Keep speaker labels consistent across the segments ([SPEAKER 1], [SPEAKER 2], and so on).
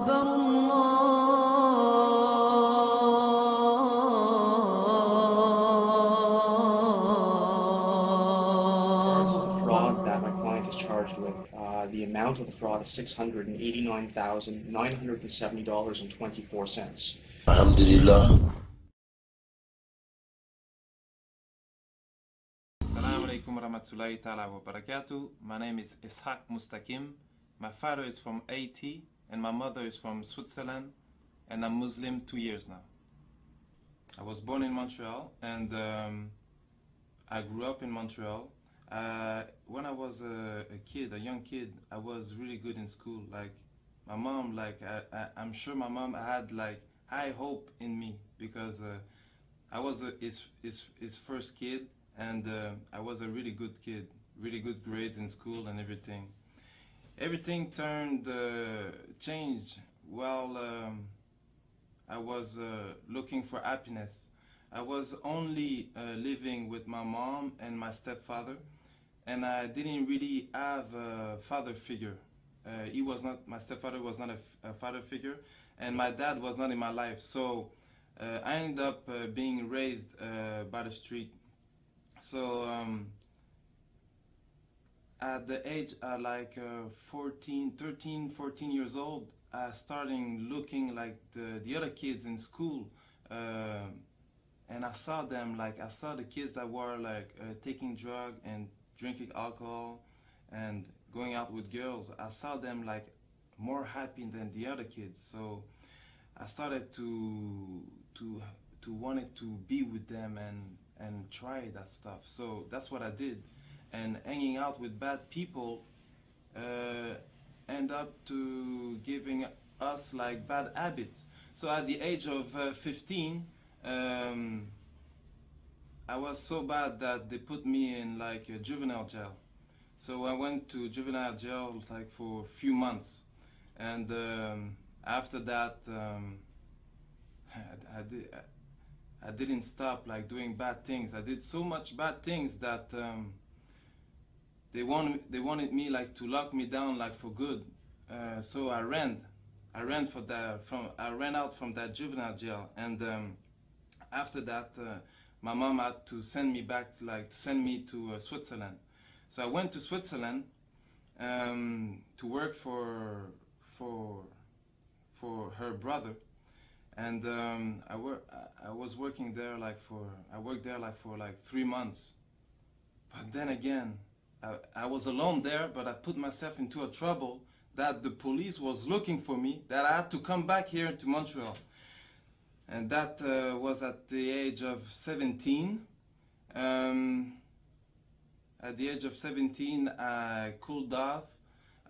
[SPEAKER 1] أكبر
[SPEAKER 2] The
[SPEAKER 1] الله
[SPEAKER 2] fraud that my client is charged with, the amount of the fraud is $689,970.24.
[SPEAKER 3] Alhamdulillah.
[SPEAKER 4] Assalamu alaikum warahmatullahi ta'ala wa barakatuh. My name is Ishaq Mustakim. My father is from Haiti and my mother is from Switzerland, and I'm Muslim 2 years now. I was born in Montreal and I grew up in Montreal. When I was a young kid, I was really good in school. Like my mom, I'm sure my mom had like high hope in me because I was his first kid, and I was a really good kid, really good grades in school and everything. Everything changed while I was looking for happiness. I was only living with my mom and my stepfather, and I didn't really have a father figure. My stepfather was not a father figure, and my dad was not in my life. So I ended up being raised by the street. So at the age of 13, 14 years old, I started looking like the other kids in school. And I saw the kids that were taking drugs and drinking alcohol and going out with girls. I saw them like more happy than the other kids. So I started to wanted to be with them and try that stuff. So that's what I did. And hanging out with bad people end up to giving us like bad habits. So at the age of 15, I was so bad that they put me in like a juvenile jail. So I went to juvenile jail like for a few months, and after that I didn't stop like doing bad things. I did so much bad things that they wanted me like to lock me down like for good. So I ran out from that juvenile jail, and after that my mom had to send me back to send me to Switzerland. So I went to Switzerland to work for her brother, and I was working there I worked there for 3 months. But then again, I was alone there, but I put myself into a trouble that the police was looking for me, that I had to come back here to Montreal. And that was at the age of 17. At the age of 17, I cooled off.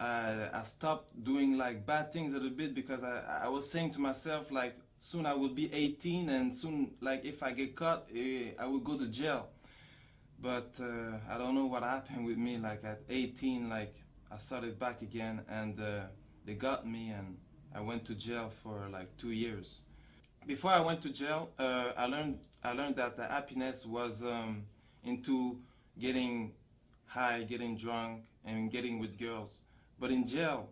[SPEAKER 4] I stopped doing like bad things a little bit because I was saying to myself like soon I will be 18, and soon like if I get caught, I will go to jail. But I don't know what happened with me. Like at 18, like I started back again, and they got me, and I went to jail for like 2 years. Before I went to jail, I learned that the happiness was into getting high, getting drunk, and getting with girls. But in jail,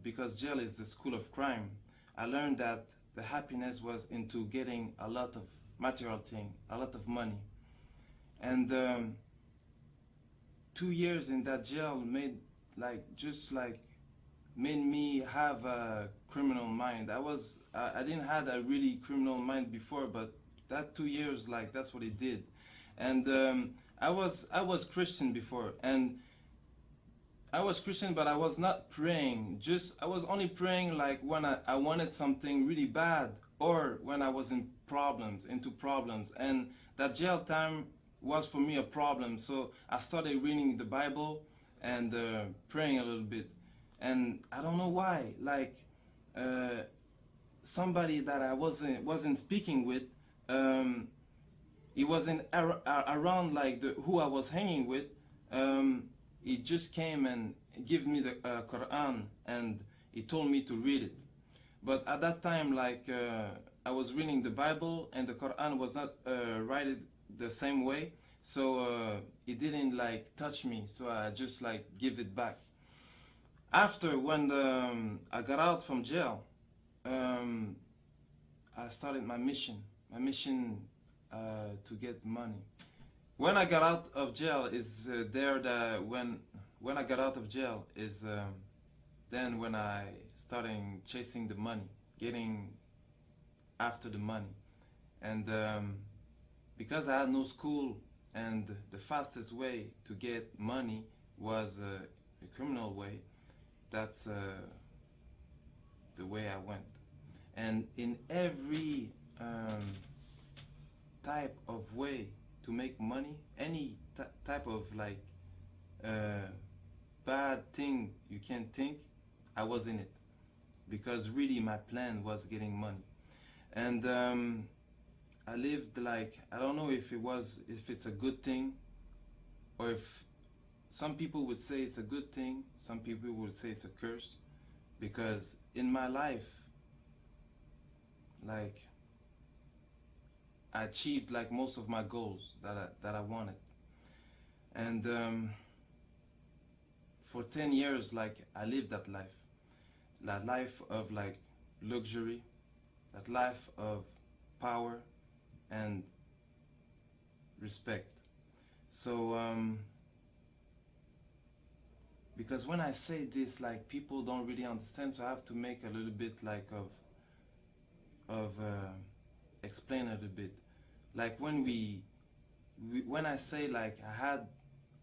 [SPEAKER 4] because jail is the school of crime, I learned that the happiness was into getting a lot of material thing, a lot of money. And 2 years in that jail made me have a criminal mind. I didn't have a really criminal mind before, but that 2 years, like that's what it did. And I was Christian before, and I was Christian, but I was not praying. I was only praying like when I wanted something really bad, or when I was into problems. And that jail time was for me a problem. So I started reading the Bible and praying a little bit. And I don't know why, like somebody that I wasn't speaking with, he wasn't around like who I was hanging with. He just came and gave me the Quran, and he told me to read it. But at that time, like I was reading the Bible, and the Quran was not written the same way, so it didn't like touch me. So I just like give it back. After when I got out from jail, um, I started my mission to get money. When I got out of jail is there that when I got out of jail is then when I started chasing the money, getting after the money, and because I had no school and the fastest way to get money was a criminal way, that's the way I went. And in every type of way to make money, any type of like bad thing you can think, I was in it, because really my plan was getting money. And I lived like, I don't know if it's a good thing, or if some people would say it's a good thing, some people would say it's a curse, because in my life, like, I achieved like most of my goals that I wanted. And for 10 years, like, I lived that life of like luxury, that life of power and respect. So because when I say this, like, people don't really understand, so I have to make a little bit like of explain a little bit. Like when I say like I had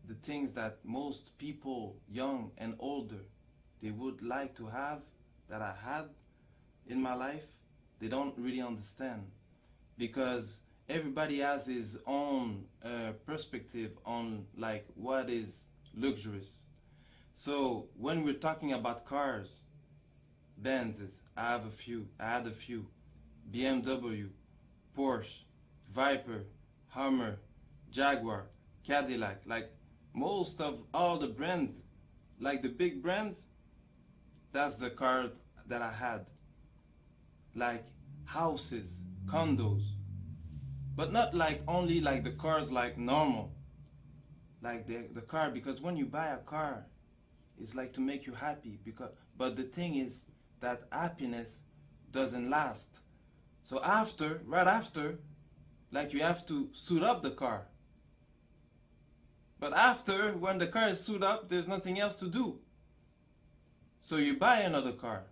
[SPEAKER 4] the things that most people, young and older, they would like to have, that I had in my life, they don't really understand, because everybody has his own perspective on like what is luxurious. So when we're talking about cars, Benzes, I had a few, BMW, Porsche, Viper, Hummer, Jaguar, Cadillac, like most of all the brands, like the big brands, that's the car that I had. Like houses, condos, but not like only like the cars like normal, like the car, because when you buy a car, it's like to make you happy, but the thing is that happiness doesn't last. So right after, like, you have to suit up the car. But after, when the car is suited up, there's nothing else to do. So you buy another car.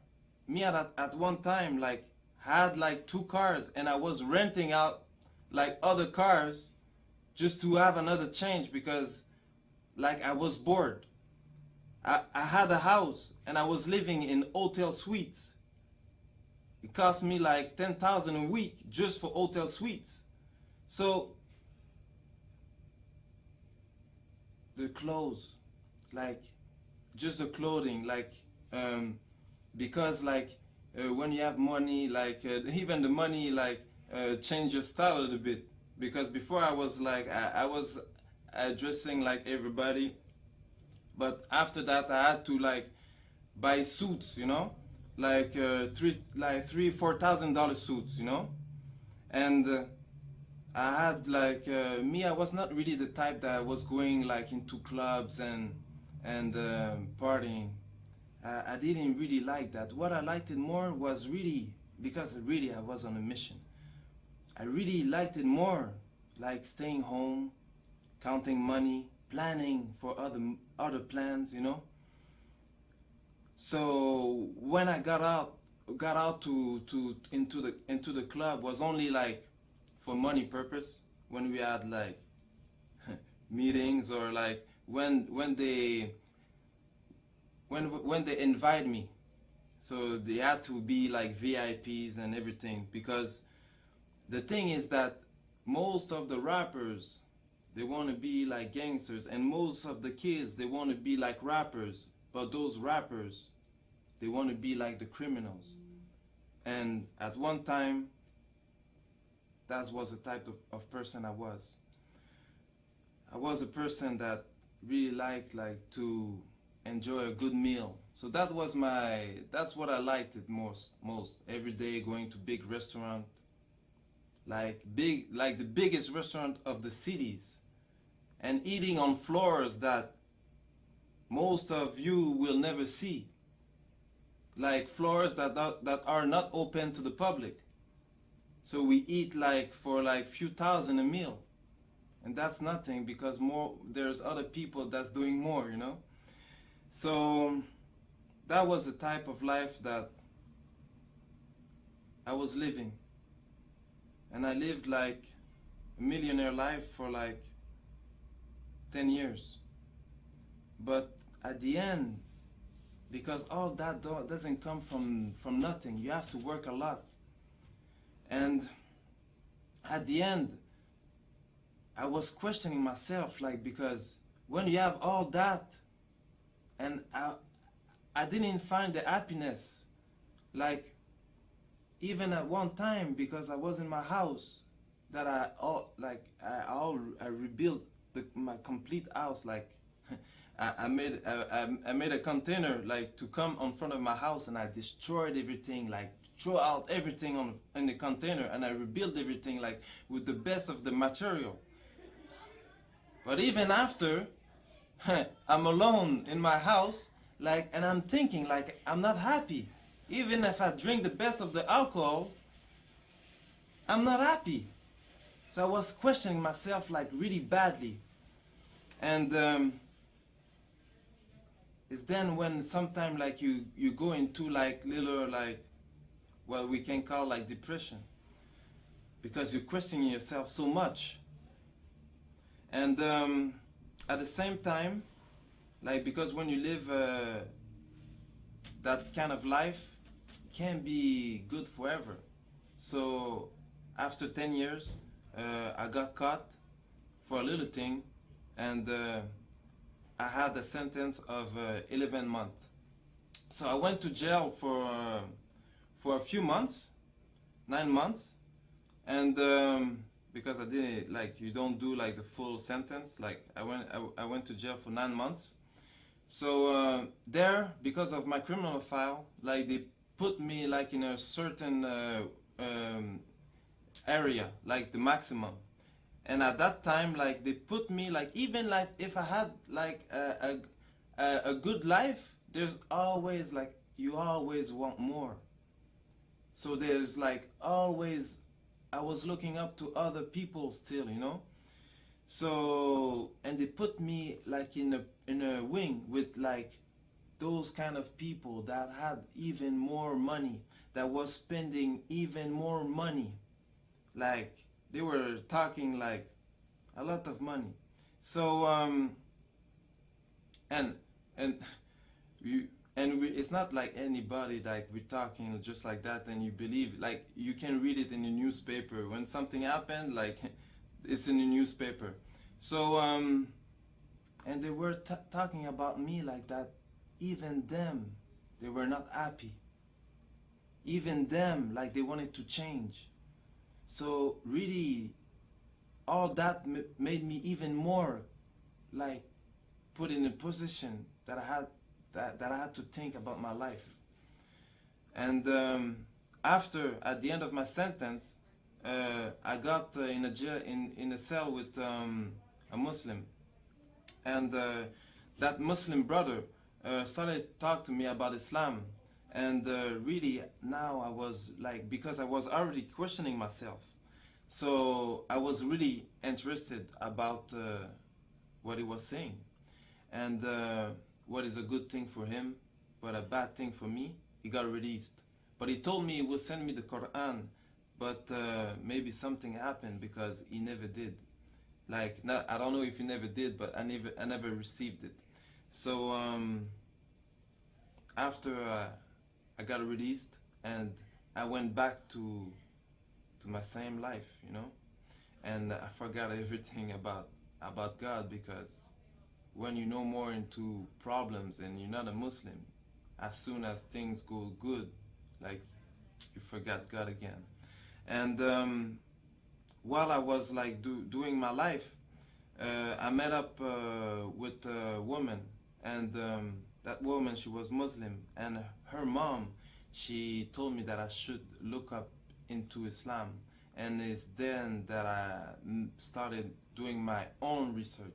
[SPEAKER 4] Me at one time, like, had like 2 cars, and I was renting out like other cars just to have another change, because like I was bored. I had a house and I was living in hotel suites. It cost me like 10,000 a week just for hotel suites. So the clothes, like just the clothing, like because like when you have money, like even the money like change your style a little bit. Because before I was like I was dressing like everybody, but after that I had to like buy suits, you know, like $3,000-4,000 suits, you know. And I had like me, I was not really the type that was going like into clubs and partying. I didn't really like that. What I liked it more was really, because really I was on a mission, I really liked it more like staying home, counting money, planning for other plans, you know. So when I got out into the club, was only like for money purpose, when we had like meetings, or like when they invite me. So they had to be like VIPs and everything, because the thing is that most of the rappers, they want to be like gangsters, and most of the kids, they want to be like rappers, but those rappers, they want to be like the criminals. And at one time, that was the type of person I was. I was a person that really liked like to enjoy a good meal. So that's what I liked it most. Every day going to big restaurant, like the biggest restaurant of the cities, and eating on floors that most of you will never see. like floors that are not open to the public. So we eat like for like few thousand a meal, and that's nothing because there's other people that's doing more, you know. So that was the type of life that I was living, and I lived like a millionaire life for like 10 years. But at the end, because all that doesn't come from nothing, you have to work a lot. And at the end, I was questioning myself, like, because when you have all that, and I didn't find the happiness, like, even at one time, because I was in my house, that I rebuilt my complete house, like, I made a container like to come in front of my house, and I destroyed everything, like throw out everything in the container, and I rebuilt everything like with the best of the material. But even after, I'm alone in my house, like, and I'm thinking like I'm not happy. Even if I drink the best of the alcohol, I'm not happy. So I was questioning myself like really badly, and it's then when sometime like you go into like little like what we can call like depression, because you're questioning yourself so much. And at the same time, like, because when you live that kind of life, can be good forever. So after 10 years, I got caught for a little thing, and I had a sentence of 11 months. So I went to jail for a few months, 9 months, and because I didn't, like, you don't do like the full sentence. Like I went to jail for 9 months. So there, because of my criminal file, like they put me like in a certain area, like the maximum. And at that time, like they put me like, even like if I had like a good life, there's always like, you always want more. So there's like always, I was looking up to other people still, you know. So, and they put me like in a wing with like those kind of people that had even more money, that was spending even more money. Like they were talking like a lot of money. So and and it's not like anybody, like we're talking just like that and you believe, like you can read it in the newspaper when something happened, like it's in the newspaper. So and they were talking about me like that. Even them, they were not happy. Even them, like they wanted to change. So really, all that made me even more like put in a position that I had that I had to think about my life. And after, at the end of my sentence, I got in a jail, in a cell with a Muslim, and that Muslim brother started to talk to me about Islam. And really now I was like, because I was already questioning myself, so I was really interested about what he was saying, and what is a good thing for him, but a bad thing for me. He got released, but he told me he would send me the Quran, but maybe something happened because he never did. Like, no, I don't know if he never did, but I never received it. So after I got released, and I went back to my same life, you know, and I forgot everything about God, because when you know more into problems and you're not a Muslim, as soon as things go good, like you forgot God again. And while I was like doing my life, I met up with a woman, and that woman, she was Muslim, and her mom, she told me that I should look up into Islam, and it's then that I started doing my own research.